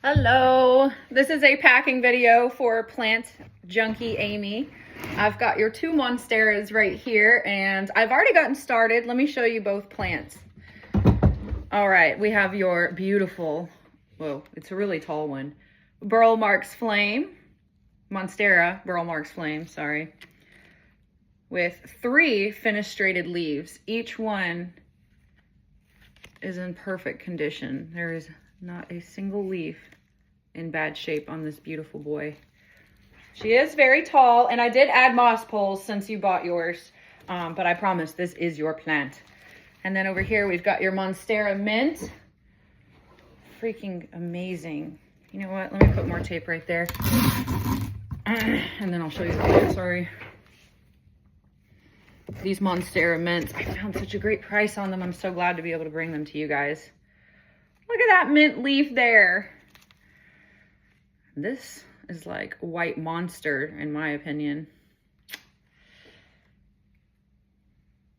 Hello, this is a packing video for PlantJunkieAmie. I've got your two monsteras right here and I've already gotten started. Let me show you both plants. All right, we have your beautiful, whoa, it's a really tall one, Burl Marks Flame, Monstera Burl Marks Flame, sorry, with 3 fenestrated leaves. Each one is in perfect condition. There is not a single leaf in bad shape on this beautiful boy. She is very tall, and I did add moss poles since you bought yours, but I promise this is your plant. And then over here we've got your Monstera Mint. Freaking amazing. You know what? Let me put more tape right there. And then I'll show you the video, sorry. These Monstera Mints, I found such a great price on them. I'm so glad to be able to bring them to you guys. Look at that mint leaf there. This is like a white monster, in my opinion.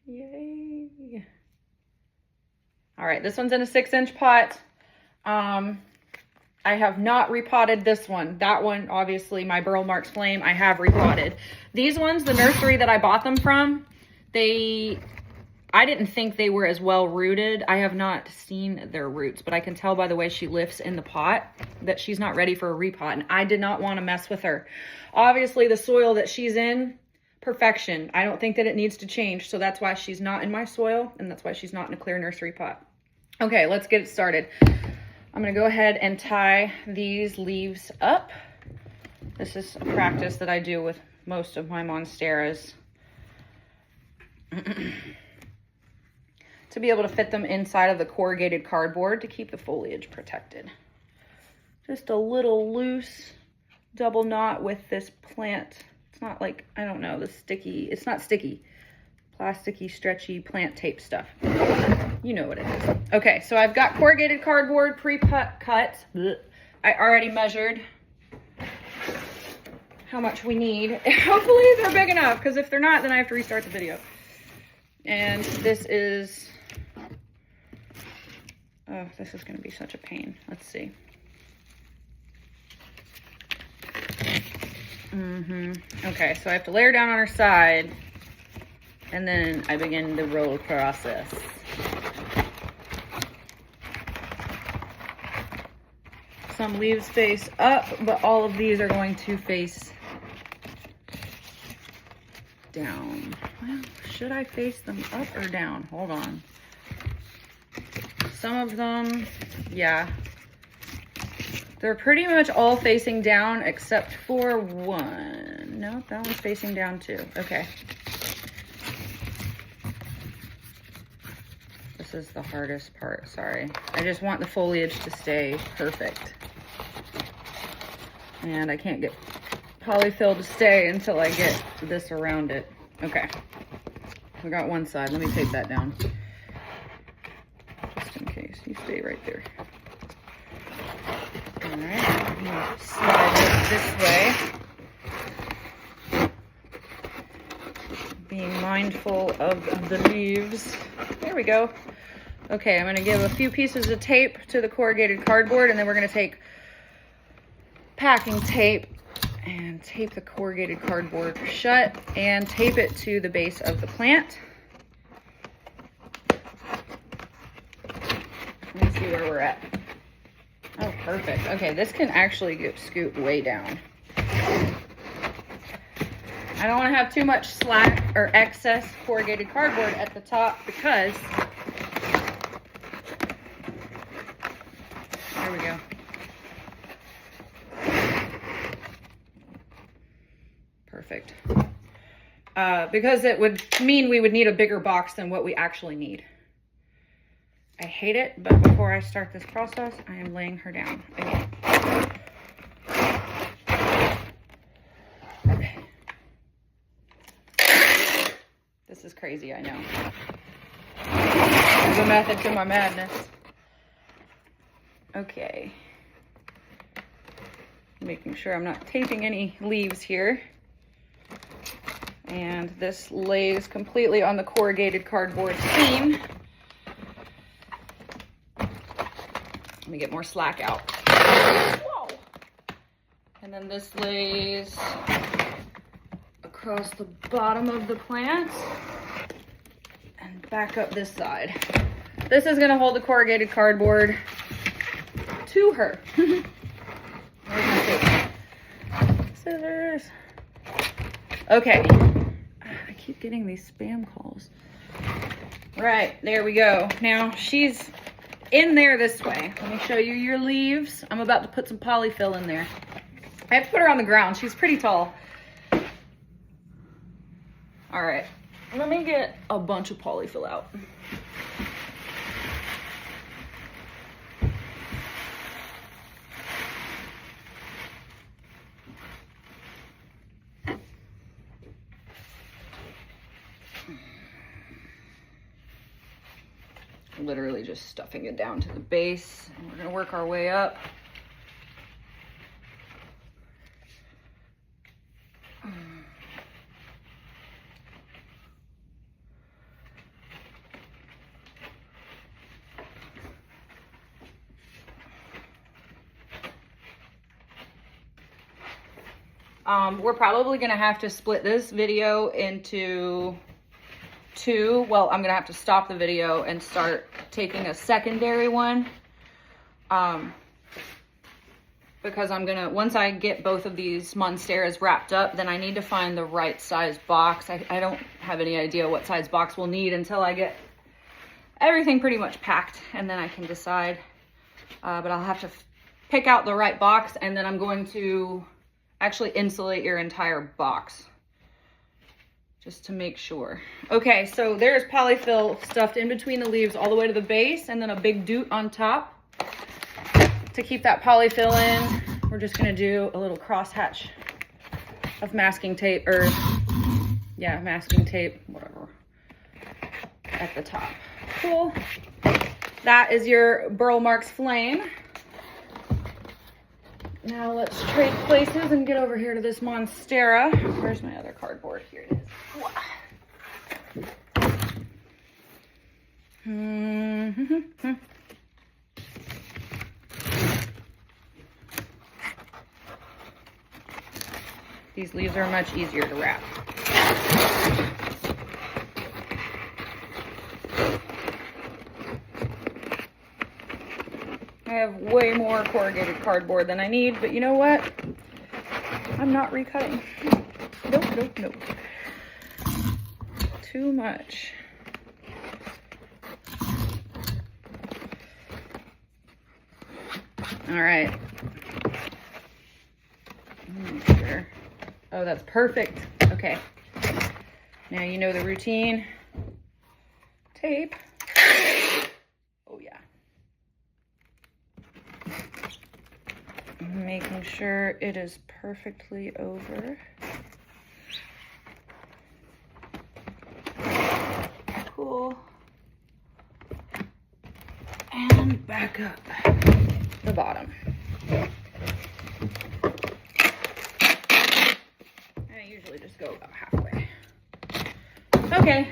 Yay. All right, this one's in a 6-inch pot. I have not repotted this one. That one, obviously, my Burl Marks Flame, I have repotted. These ones, the nursery that I bought them from, I didn't think they were as well rooted. I have not seen their roots, but I can tell by the way she lifts in the pot that she's not ready for a repot, and I did not want to mess with her. Obviously, the soil that she's in, perfection. I don't think that it needs to change, so that's why she's not in my soil, and that's why she's not in a clear nursery pot. Okay, let's get it started. I'm going to go ahead and tie these leaves up. This is a practice that I do with most of my monsteras. To be able to fit them inside of the corrugated cardboard to keep the foliage protected. Just a little loose double knot with this plant. It's not like, I don't know, the sticky, it's not sticky, plasticky, stretchy plant tape stuff. You know what it is. Okay, so I've got corrugated cardboard pre-cut. I already measured how much we need. Hopefully they're big enough, because if they're not, then I have to restart the video. And this is, oh, this is going to be such a pain. Let's see. Okay, so I have to lay her down on her side, and then I begin the roll process. Some leaves face up, but all of these are going to face down. Well, should I face them up or down? Hold on. Some of them, yeah. They're pretty much all facing down except for one. No, that one's facing down too. Okay. This is the hardest part, sorry. I just want the foliage to stay perfect. And I can't get polyfill to stay until I get this around it. Okay. We got one side. Let me take that down. Just in case. You stay right there. Alright. I'm going to slide it this way. Being mindful of the leaves. There we go. Okay, I'm going to give a few pieces of tape to the corrugated cardboard, and then we're going to take packing tape and tape the corrugated cardboard shut and tape it to the base of the plant. Let's see where we're at. Oh, perfect. Okay, this can actually get scooped way down. I don't want to have too much slack or excess corrugated cardboard at the top because there we go. Perfect. Because it would mean we would need a bigger box than what we actually need. I hate it, but before I start this process, I am laying her down again. Okay. This is crazy, I know. There's a method to my madness. Okay. Making sure I'm not taping any leaves here. And this lays completely on the corrugated cardboard seam. Let me get more slack out. Whoa. And then this lays across the bottom of the plant and back up this side. This is gonna hold the corrugated cardboard to her. Where's my tape? Scissors. Okay. I keep getting these spam calls. Right, there we go. Now she's in there this way. Let me show you your leaves. I'm about to put some polyfill in there. I have to put her on the ground. She's pretty tall. All right, let me get a bunch of polyfill out. Literally just stuffing it down to the base. And we're gonna work our way up. We're probably gonna have to split this video into two. Well, I'm gonna have to stop the video and start taking a secondary one. Because I'm gonna, once I get both of these monsteras wrapped up, then I need to find the right size box. I don't have any idea what size box we'll need until I get everything pretty much packed, and then I can decide. But I'll have to pick out the right box, and then I'm going to actually insulate your entire box just to make sure. Okay, so there's polyfill stuffed in between the leaves all the way to the base, and then a big doot on top. To keep that polyfill in, we're just gonna do a little crosshatch of masking tape, or yeah, masking tape, whatever, at the top. Cool. That is your Burl Marks flame. Now let's trade places and get over here to this monstera. Where's my other cardboard? Here it is. These leaves are much easier to wrap. I have way more corrugated cardboard than I need, but you know what? I'm not recutting. Nope, nope, nope. Too much. All right. Sure. Oh, that's perfect. Okay. Now you know the routine. Tape. Oh, yeah. Making sure it is perfectly over. Cool. And back up the bottom. I usually just go about halfway. Okay,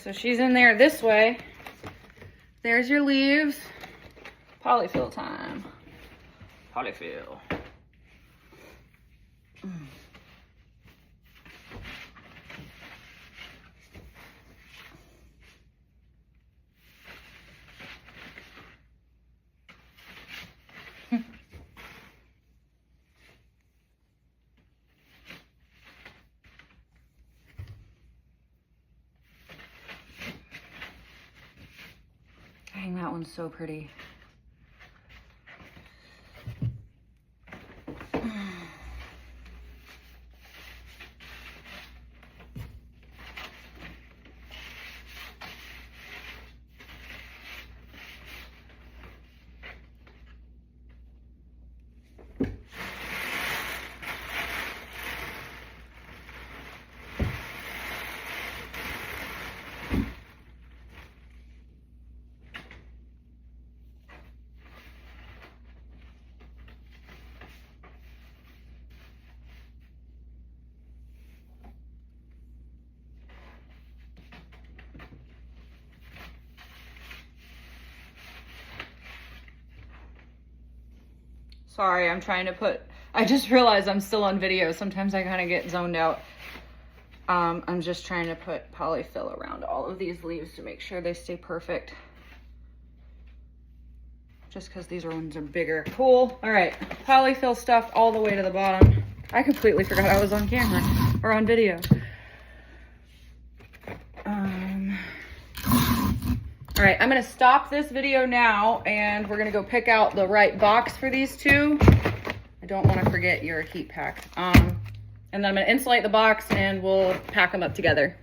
so she's in there this way. There's your leaves. Polyfill time. Polyfill. Dang, that one's so pretty. Sorry, I'm trying to put, I just realized I'm still on video. Sometimes I kind of get zoned out. I'm just trying to put polyfill around all of these leaves to make sure they stay perfect. Just because these ones are bigger. Cool. All right, polyfill stuff all the way to the bottom. I completely forgot I was on camera or on video. All right, I'm gonna stop this video now and we're gonna go pick out the right box for these two. I don't wanna forget your heat pack. And then I'm gonna insulate the box and we'll pack them up together.